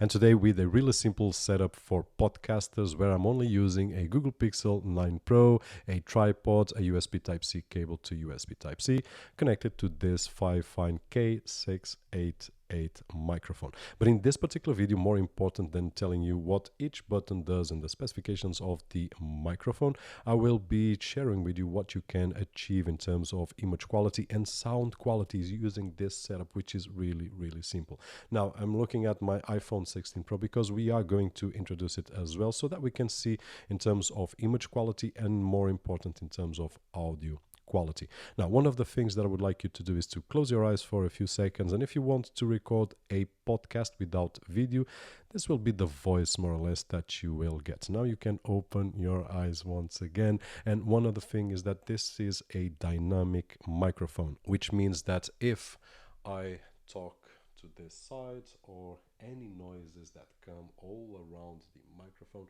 And today with a really simple setup for podcasters where I'm only using a Google Pixel 9 Pro, a tripod, a USB Type-C cable to USB Type-C connected to this 5-fine K688 microphone. But in this particular video, more important than telling you what each button does and the specifications of the microphone, I will be sharing with you what you can achieve in terms of image quality and sound quality using this setup, which is really, really simple. Now, I'm looking at my iPhone 16 Pro because we are going to introduce it as well so that we can see in terms of image quality and more important in terms of audio quality. Now, one of the things that I would like you to do is to close your eyes for a few seconds, and if you want to record a podcast without video, this will be the voice more or less that you will get. Now you can open your eyes once again, and one other thing is that this is a dynamic microphone, which means that if I talk to this side or any noises that come all around the microphone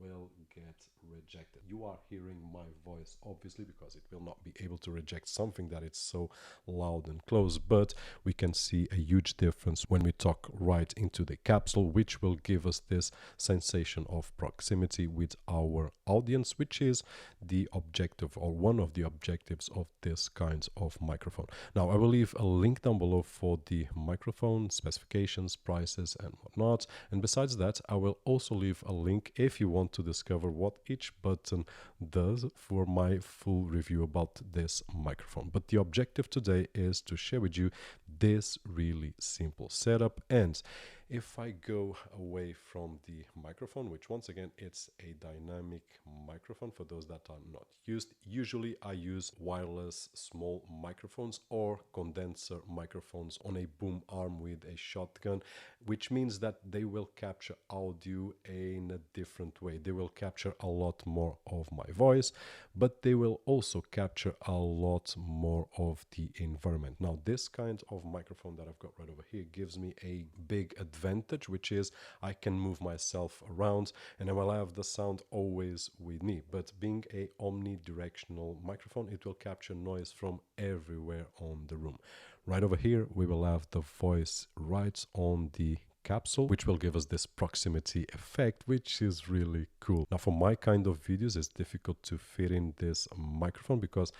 will get rejected. You are hearing my voice obviously because it will not be able to reject something that is so loud and close, but we can see a huge difference when we talk right into the capsule, which will give us this sensation of proximity with our audience, which is the objective or one of the objectives of this kind of microphone. Now I will leave a link down below for the microphone specifications, prices and whatnot, and besides that I will also leave a link if you want to discover what each button does for my full review about this microphone. But the objective today is to share with you this really simple setup. And if I go away from the microphone, which once again, it's a dynamic microphone for those that are not used. Usually I use wireless small microphones or condenser microphones on a boom arm with a shotgun, which means that they will capture audio in a different way. They will capture a lot more of my voice, but they will also capture a lot more of the environment. Now, this kind of microphone that I've got right over here gives me a big advantage, which is I can move myself around and I will have the sound always with me. But being a omnidirectional microphone, it will capture noise from everywhere on the room. Right over here, we will have the voice right on the capsule, which will give us this proximity effect, which is really cool. Now, for my kind of videos, it's difficult to fit in this microphone because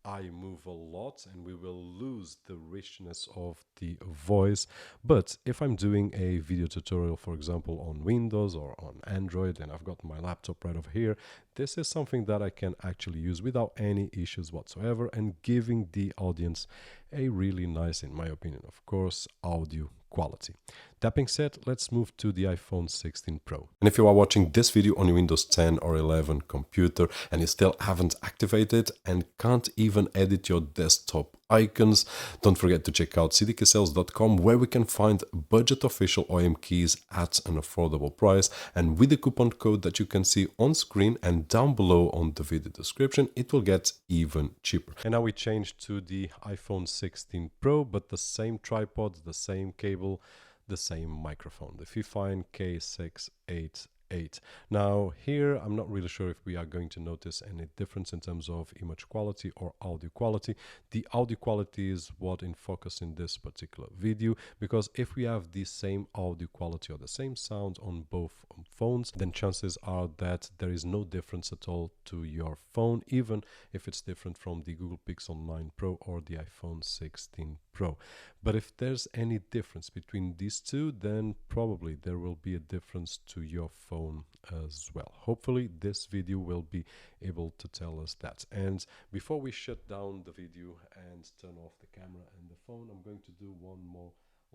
I move a lot and we will lose the richness of the voice. But if I'm doing a video tutorial, for example, on Windows or on Android, and I've got my laptop right over here, this is something that I can actually use without any issues whatsoever and giving the audience a really nice, in my opinion, of course, audio quality. That being said, let's move to the iPhone 16 Pro. And if you are watching this video on your Windows 10 or 11 computer and you still haven't activated and can't even edit your desktop icons, don't forget to check out cdksales.com where we can find budget official OEM keys at an affordable price, and with the coupon code that you can see on screen and down below on the video description, it will get even cheaper. And now we change to the iPhone 16 Pro, but the same tripod, the same cable, the same microphone, the Fifine K688. Now here, I'm not really sure if we are going to notice any difference in terms of image quality or audio quality. The audio quality is what in focus in this particular video, because if we have the same audio quality or the same sound on both phones, then chances are that there is no difference at all to your phone, even if it's different from the Google Pixel 9 Pro or the iPhone 16 Pro. But if there's any difference between these two, then probably there will be a difference to your phone as well. Hopefully this video will be able to tell us that. And before we shut down the video and turn off the camera and the phone, I'm going to do one more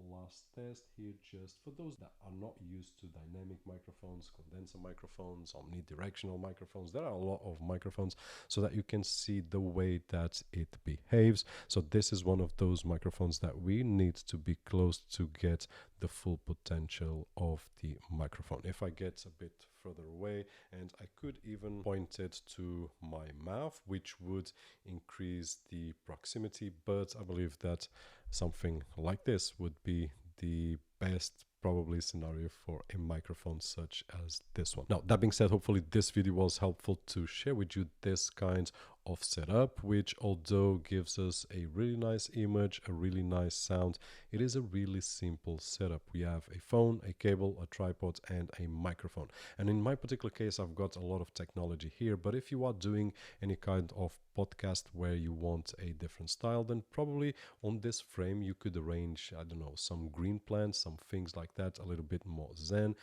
last test here, just for those that are not used to dynamic microphones, condenser microphones, omnidirectional microphones. There are a lot of microphones so that you can see the way that it behaves. So this is one of those microphones that we need to be close to get the full potential of the microphone. If I get a bit further away, and I could even point it to my mouth, which would increase the proximity, but I believe that something like this would be the best probably scenario for a microphone such as this one. Now, that being said, hopefully this video was helpful to share with you this kind of setup, which although gives us a really nice image, a really nice sound, it is a really simple setup. We have a phone, a cable, a tripod, and a microphone. And in my particular case, I've got a lot of technology here, but if you are doing any kind of podcast where you want a different style, then probably on this frame you could arrange, I don't know, some green plants, some things like that, a little bit more zen,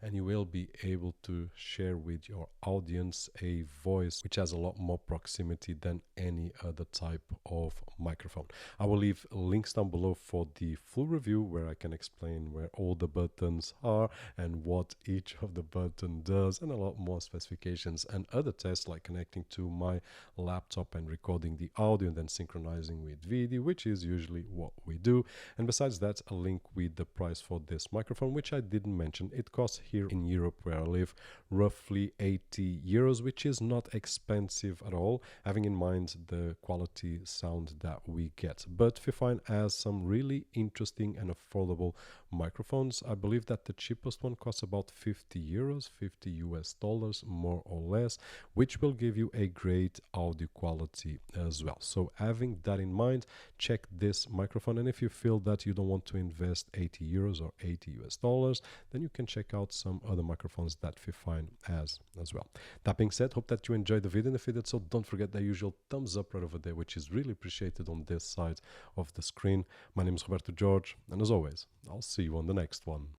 and you will be able to share with your audience a voice which has a lot more proximity than any other type of microphone. I will leave links down below for the full review where I can explain where all the buttons are and what each of the button does, and a lot more specifications and other tests like connecting to my laptop and recording the audio and then synchronizing with video, which is usually what we do. And besides that, a link with the price for this microphone, which I didn't mention. It costs here in Europe where I live roughly 80 euros, which is not expensive at all, having in mind the quality sound that we get. But Fifine has some really interesting and affordable microphones. I believe that the cheapest one costs about 50 euros, 50 US dollars, more or less, which will give you a great audio quality as well. So having that in mind, check this microphone, and if you feel that you don't want to invest 80 euros or 80 US dollars, then you can check out some other microphones that Fifine has as well. That being said, hope that you enjoyed the video, and if you did so, don't forget the usual thumbs up right over there, which is really appreciated on this side of the screen. My name is Roberto Jorge, and as always, I'll see you on the next one.